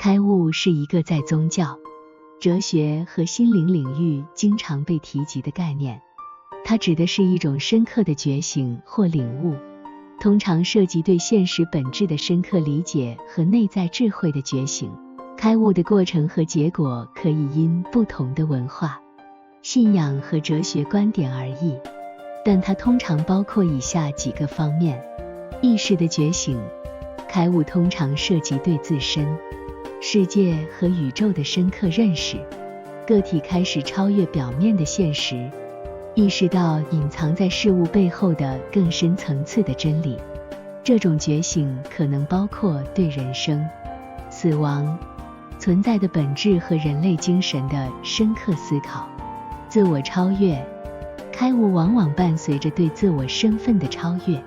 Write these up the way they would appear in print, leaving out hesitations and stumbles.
开悟是一个在宗教、哲学和心灵领域经常被提及的概念，它指的是一种深刻的觉醒或领悟，通常涉及对现实本质的深刻理解和内在智慧的觉醒。开悟的过程和结果可以因不同的文化、信仰和哲学观点而异，但它通常包括以下几个方面：意识的觉醒。开悟通常涉及对自身、世界和宇宙的深刻认识，个体开始超越表面的现实，意识到隐藏在事物背后的更深层次的真理。这种觉醒可能包括对人生、死亡、存在的本质和人类精神的深刻思考。自我超越。开悟往往伴随着对自我身份的超越，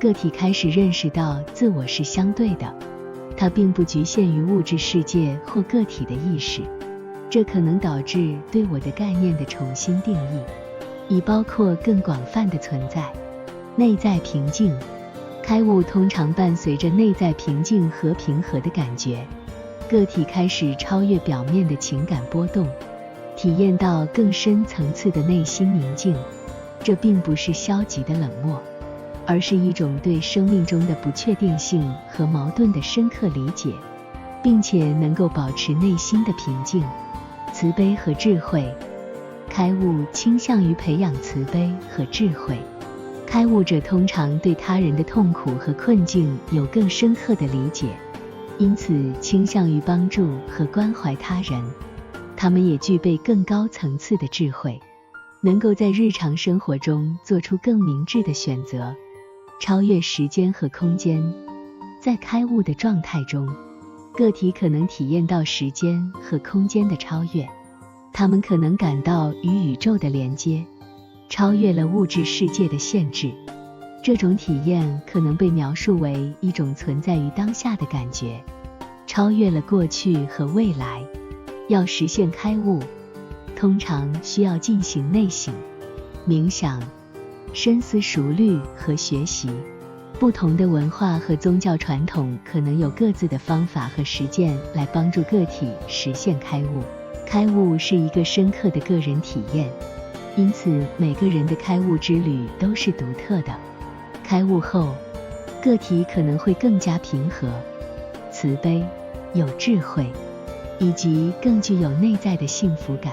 个体开始认识到自我是相对的，它并不局限于物质世界或个体的意识，这可能导致对我的概念的重新定义，以包括更广泛的存在。内在平静。开悟通常伴随着内在平静和平和的感觉，个体开始超越表面的情感波动，体验到更深层次的内心宁静。这并不是消极的冷漠，而是一种对生命中的不确定性和矛盾的深刻理解，并且能够保持内心的平静。慈悲和智慧。开悟倾向于培养慈悲和智慧。开悟者通常对他人的痛苦和困境有更深刻的理解，因此倾向于帮助和关怀他人。他们也具备更高层次的智慧，能够在日常生活中做出更明智的选择，超越时间和空间。在开悟的状态中，个体可能体验到时间和空间的超越，他们可能感到与宇宙的连接，超越了物质世界的限制。这种体验可能被描述为一种存在于当下的感觉，超越了过去和未来。要实现开悟，通常需要进行内省、冥想、深思熟虑和学习。不同的文化和宗教传统可能有各自的方法和实践来帮助个体实现开悟。开悟是一个深刻的个人体验，因此每个人的开悟之旅都是独特的。开悟后，个体可能会更加平和、慈悲、有智慧，以及更具有内在的幸福感。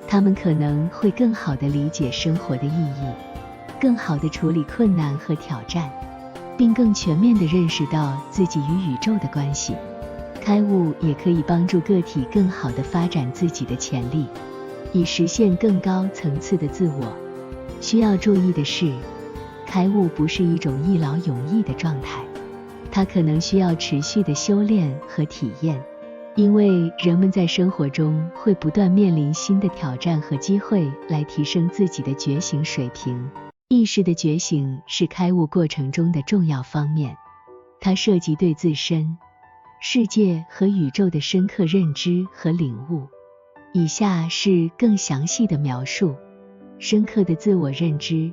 他们可能会更好地理解生活的意义，更好地处理困难和挑战，并更全面地认识到自己与宇宙的关系。开悟也可以帮助个体更好地发展自己的潜力，以实现更高层次的自我。需要注意的是，开悟不是一种一劳永逸的状态，它可能需要持续的修炼和体验，因为人们在生活中会不断面临新的挑战和机会来提升自己的觉醒水平。意识的觉醒是开悟过程中的重要方面，它涉及对自身、世界和宇宙的深刻认知和领悟。以下是更详细的描述。深刻的自我认知。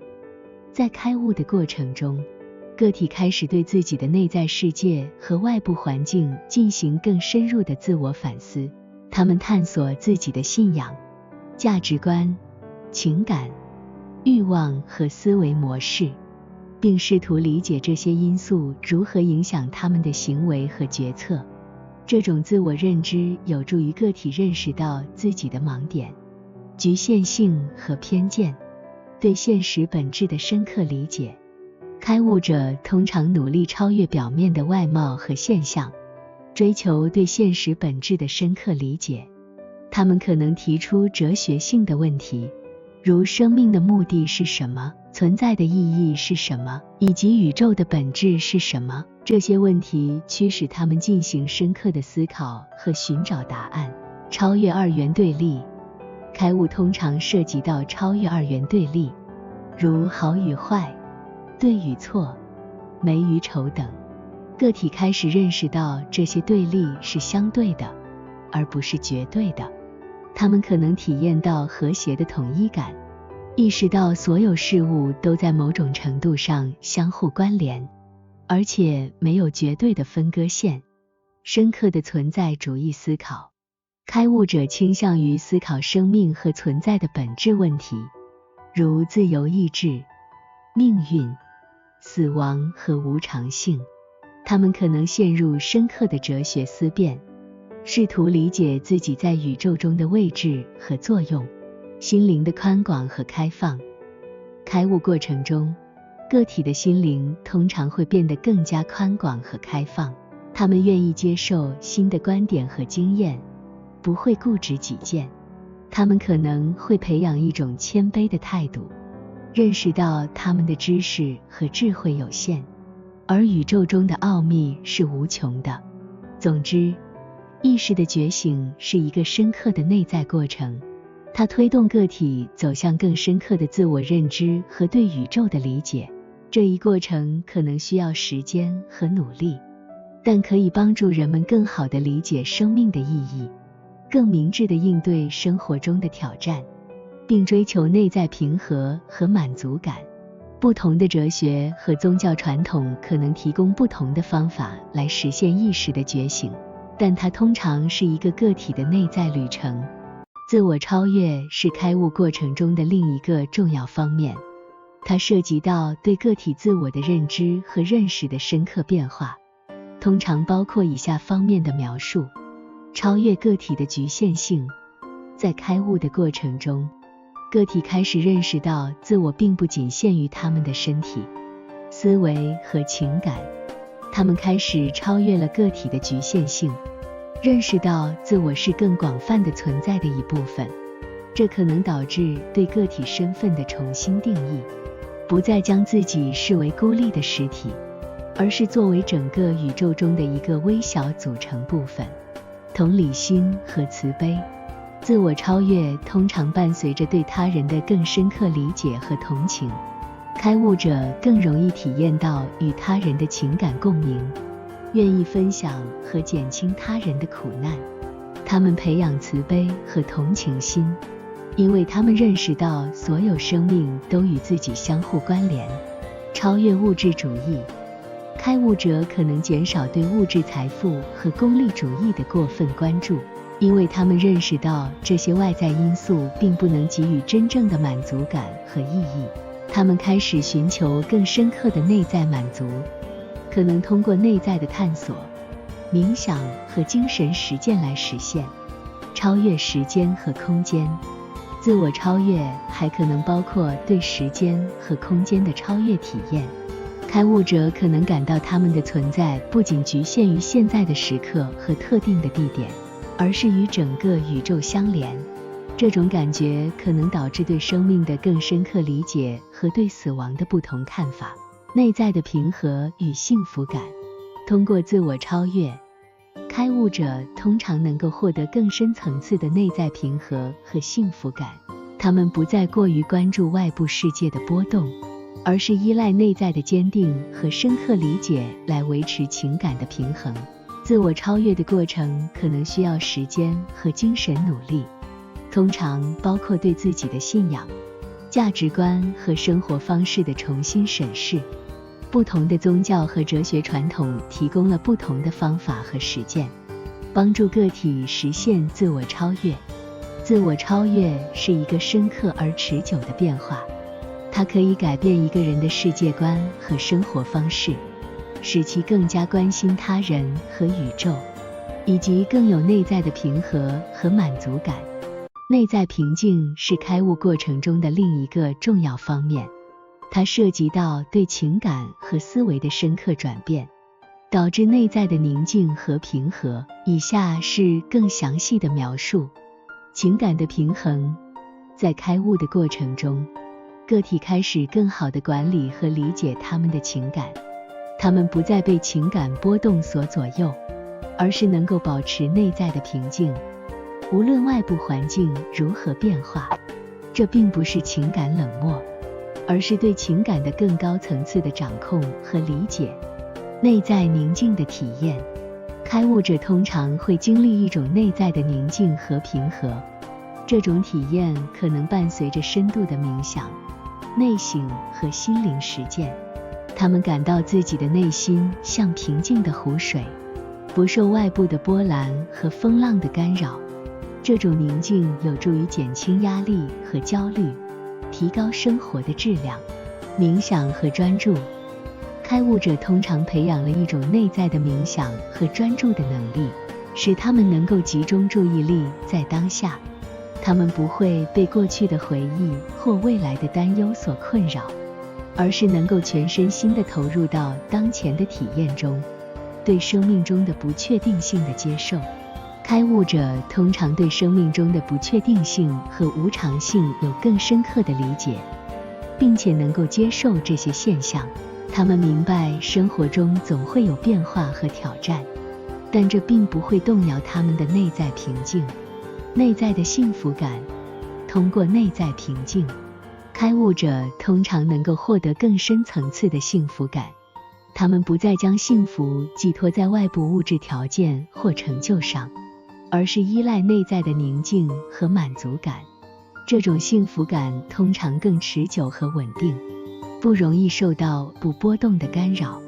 在开悟的过程中，个体开始对自己的内在世界和外部环境进行更深入的自我反思。他们探索自己的信仰、价值观、情感、欲望和思维模式，并试图理解这些因素如何影响他们的行为和决策。这种自我认知有助于个体认识到自己的盲点、局限性和偏见，对现实本质的深刻理解。开悟者通常努力超越表面的外貌和现象，追求对现实本质的深刻理解。他们可能提出哲学性的问题，如生命的目的是什么，存在的意义是什么，以及宇宙的本质是什么。这些问题驱使他们进行深刻的思考和寻找答案。超越二元对立。开悟通常涉及到超越二元对立，如好与坏、对与错、美与丑等。个体开始认识到这些对立是相对的，而不是绝对的。他们可能体验到和谐的统一感，意识到所有事物都在某种程度上相互关联，而且没有绝对的分割线。深刻的存在主义思考。开悟者倾向于思考生命和存在的本质问题，如自由意志、命运、死亡和无常性。他们可能陷入深刻的哲学思辨，试图理解自己在宇宙中的位置和作用。心灵的宽广和开放。开悟过程中，个体的心灵通常会变得更加宽广和开放，他们愿意接受新的观点和经验，不会固执己见。他们可能会培养一种谦卑的态度，认识到他们的知识和智慧有限，而宇宙中的奥秘是无穷的。总之，意识的觉醒是一个深刻的内在过程，它推动个体走向更深刻的自我认知和对宇宙的理解。这一过程可能需要时间和努力，但可以帮助人们更好地理解生命的意义，更明智地应对生活中的挑战，并追求内在平和和满足感。不同的哲学和宗教传统可能提供不同的方法来实现意识的觉醒，但它通常是一个个体的内在旅程。自我超越是开悟过程中的另一个重要方面，它涉及到对个体自我的认知和认识的深刻变化，通常包括以下方面的描述：超越个体的局限性。在开悟的过程中，个体开始认识到自我并不仅限于他们的身体、思维和情感，他们开始超越了个体的局限性，认识到自我是更广泛的存在的一部分。这可能导致对个体身份的重新定义，不再将自己视为孤立的实体，而是作为整个宇宙中的一个微小组成部分。同理心和慈悲。自我超越通常伴随着对他人的更深刻理解和同情，开悟者更容易体验到与他人的情感共鸣，愿意分享和减轻他人的苦难。他们培养慈悲和同情心，因为他们认识到所有生命都与自己相互关联。超越物质主义。开悟者可能减少对物质财富和功利主义的过分关注，因为他们认识到这些外在因素并不能给予真正的满足感和意义。他们开始寻求更深刻的内在满足，可能通过内在的探索、冥想和精神实践来实现。超越时间和空间。自我超越还可能包括对时间和空间的超越体验。开悟者可能感到他们的存在不仅局限于现在的时刻和特定的地点，而是与整个宇宙相连。这种感觉可能导致对生命的更深刻理解和对死亡的不同看法。内在的平和与幸福感。通过自我超越，开悟者通常能够获得更深层次的内在平和和幸福感。他们不再过于关注外部世界的波动，而是依赖内在的坚定和深刻理解来维持情感的平衡。自我超越的过程可能需要时间和精神努力，通常包括对自己的信仰、价值观和生活方式的重新审视。不同的宗教和哲学传统提供了不同的方法和实践，帮助个体实现自我超越。自我超越是一个深刻而持久的变化，它可以改变一个人的世界观和生活方式，使其更加关心他人和宇宙，以及更有内在的平和和满足感。内在平静是开悟过程中的另一个重要方面，它涉及到对情感和思维的深刻转变，导致内在的宁静和平和。以下是更详细的描述。情感的平衡。在开悟的过程中，个体开始更好地管理和理解他们的情感，他们不再被情感波动所左右，而是能够保持内在的平静，无论外部环境如何变化。这并不是情感冷漠，而是对情感的更高层次的掌控和理解。内在宁静的体验。开悟者通常会经历一种内在的宁静和平和，这种体验可能伴随着深度的冥想、内省和心灵实践。他们感到自己的内心像平静的湖水，不受外部的波澜和风浪的干扰。这种宁静有助于减轻压力和焦虑，提高生活的质量。冥想和专注，开悟者通常培养了一种内在的冥想和专注的能力，使他们能够集中注意力在当下。他们不会被过去的回忆或未来的担忧所困扰，而是能够全身心地投入到当前的体验中，对生命中的不确定性的接受。开悟者通常对生命中的不确定性和无常性有更深刻的理解，并且能够接受这些现象。他们明白生活中总会有变化和挑战，但这并不会动摇他们的内在平静、内在的幸福感。通过内在平静，开悟者通常能够获得更深层次的幸福感。他们不再将幸福寄托在外部物质条件或成就上，而是依赖内在的宁静和满足感。这种幸福感通常更持久和稳定，不容易受到不波动的干扰。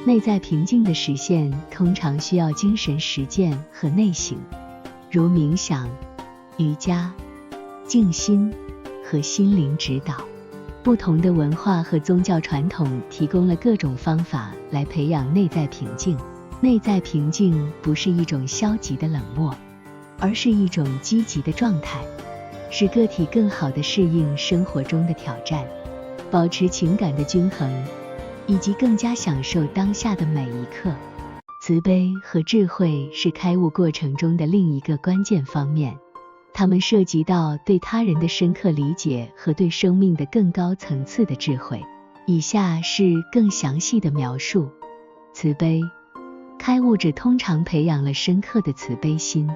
内在平静的实现通常需要精神实践和内省，如冥想、瑜伽、静心和心灵指导。不同的文化和宗教传统提供了各种方法来培养内在平静。内在平静不是一种消极的冷漠，而是一种积极的状态，使个体更好地适应生活中的挑战，保持情感的均衡，以及更加享受当下的每一刻。慈悲和智慧是开悟过程中的另一个关键方面，它们涉及到对他人的深刻理解和对生命的更高层次的智慧。以下是更详细的描述。慈悲，开悟者通常培养了深刻的慈悲心，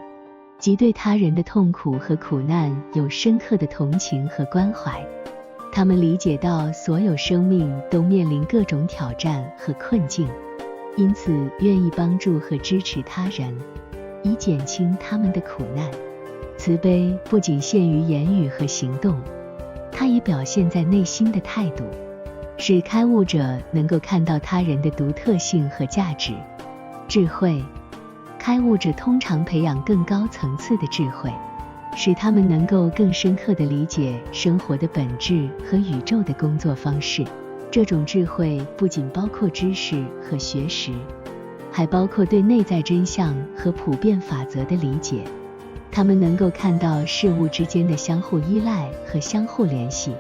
即对他人的痛苦和苦难有深刻的同情和关怀。他们理解到所有生命都面临各种挑战和困境，因此愿意帮助和支持他人，以减轻他们的苦难。慈悲不仅限于言语和行动，它也表现在内心的态度，使开悟者能够看到他人的独特性和价值。智慧，开悟者通常培养更高层次的智慧，使他们能够更深刻地理解生活的本质和宇宙的工作方式。这种智慧不仅包括知识和学识，还包括对内在真相和普遍法则的理解。他们能够看到事物之间的相互依赖和相互联系，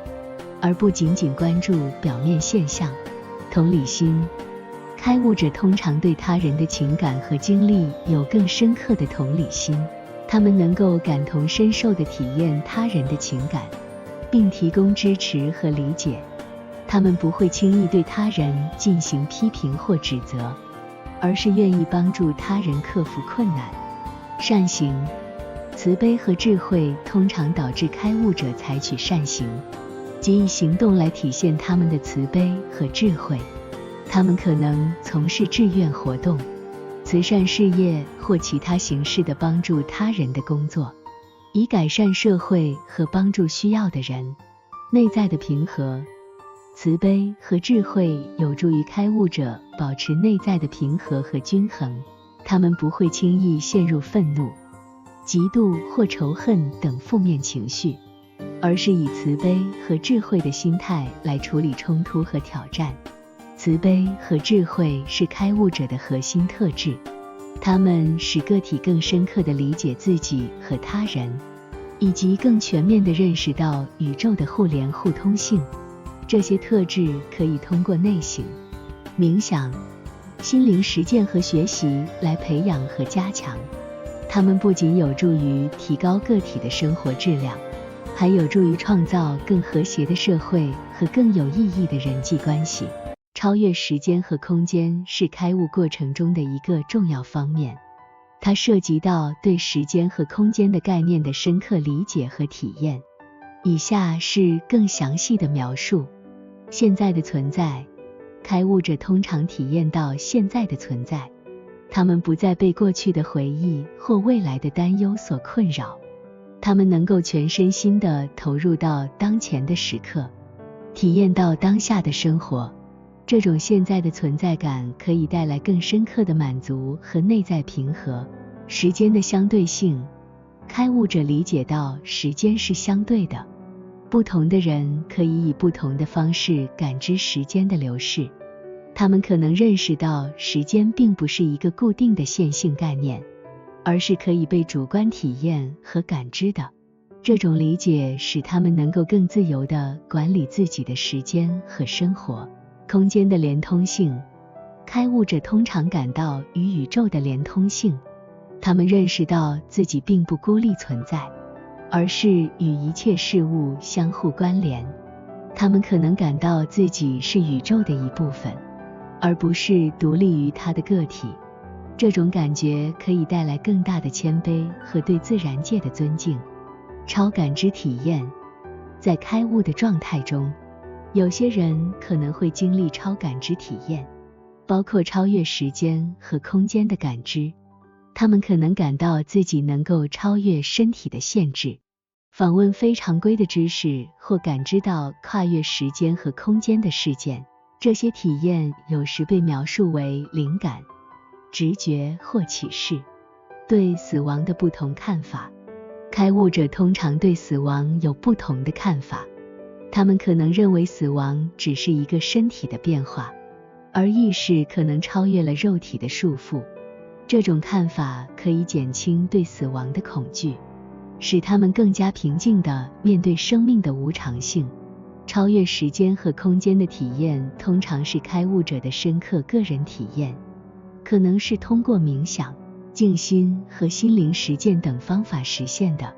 而不仅仅关注表面现象。同理心，开悟者通常对他人的情感和经历有更深刻的同理心，他们能够感同身受地体验他人的情感，并提供支持和理解。他们不会轻易对他人进行批评或指责，而是愿意帮助他人克服困难。善行，慈悲和智慧通常导致开悟者采取善行，即以行动来体现他们的慈悲和智慧。他们可能从事志愿活动、慈善事业或其他形式的帮助他人的工作，以改善社会和帮助需要的人。内在的平和，慈悲和智慧有助于开悟者保持内在的平和和均衡。他们不会轻易陷入愤怒、嫉妒或仇恨等负面情绪，而是以慈悲和智慧的心态来处理冲突和挑战。慈悲和智慧是开悟者的核心特质，它们使个体更深刻地理解自己和他人，以及更全面地认识到宇宙的互联互通性。这些特质可以通过内省、冥想、心灵实践和学习来培养和加强。它们不仅有助于提高个体的生活质量，还有助于创造更和谐的社会和更有意义的人际关系。超越时间和空间是开悟过程中的一个重要方面，它涉及到对时间和空间的概念的深刻理解和体验。以下是更详细的描述。现在的存在，开悟者通常体验到现在的存在，他们不再被过去的回忆或未来的担忧所困扰，他们能够全身心地投入到当前的时刻，体验到当下的生活。这种现在的存在感可以带来更深刻的满足和内在平和。时间的相对性，开悟者理解到时间是相对的，不同的人可以以不同的方式感知时间的流逝。他们可能认识到时间并不是一个固定的线性概念，而是可以被主观体验和感知的。这种理解使他们能够更自由地管理自己的时间和生活。空间的连通性，开悟者通常感到与宇宙的连通性，他们认识到自己并不孤立存在，而是与一切事物相互关联。他们可能感到自己是宇宙的一部分，而不是独立于它的个体。这种感觉可以带来更大的谦卑和对自然界的尊敬。超感知体验，在开悟的状态中，有些人可能会经历超感知体验，包括超越时间和空间的感知。他们可能感到自己能够超越身体的限制，访问非常规的知识，或感知到跨越时间和空间的事件。这些体验有时被描述为灵感、直觉或启示。对死亡的不同看法，开悟者通常对死亡有不同的看法。他们可能认为死亡只是一个身体的变化，而意识可能超越了肉体的束缚。这种看法可以减轻对死亡的恐惧，使他们更加平静地面对生命的无常性。超越时间和空间的体验通常是开悟者的深刻个人体验，可能是通过冥想、静心和心灵实践等方法实现的。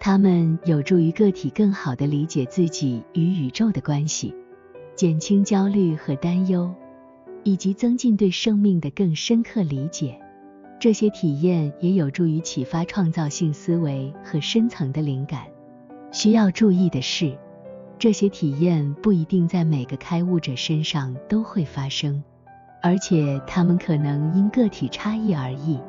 它们有助于个体更好地理解自己与宇宙的关系，减轻焦虑和担忧，以及增进对生命的更深刻理解。这些体验也有助于启发创造性思维和深层的灵感。需要注意的是，这些体验不一定在每个开悟者身上都会发生，而且它们可能因个体差异而异。